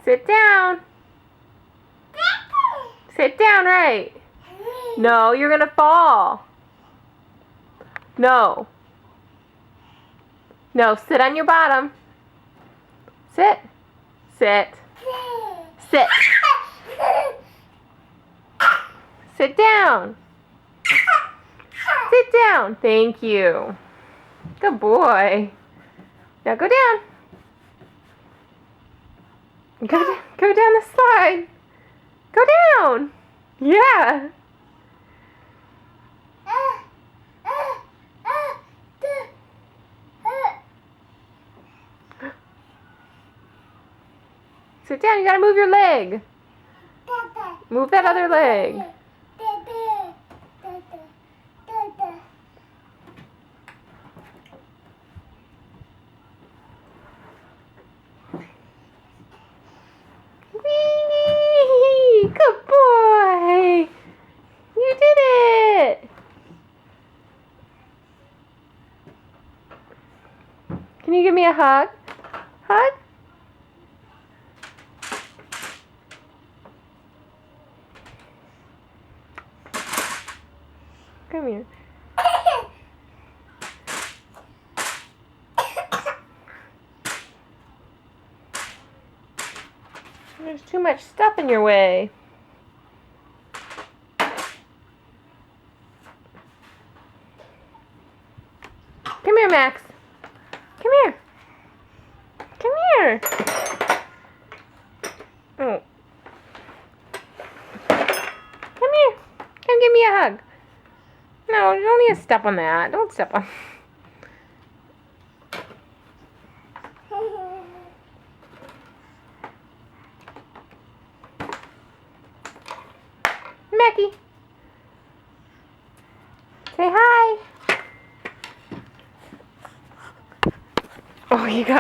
Sit down. Sit down, right. No, you're gonna fall. No. No, sit on your bottom. Sit. Sit. Sit. Sit down. Sit down. Thank you. Good boy. Now go down. Go down the slide. Go down. Yeah. Sit down. You gotta move your leg. Move that other leg. Whee! Good boy! You did it! Can you give me a hug? Hug? Come here. There's too much stuff in your way. Come here, Max. Come here. Come here. Oh. Come here. Come give me a hug. No, you don't need to step on that. Don't step on. Mackie. Say hi. Oh, you got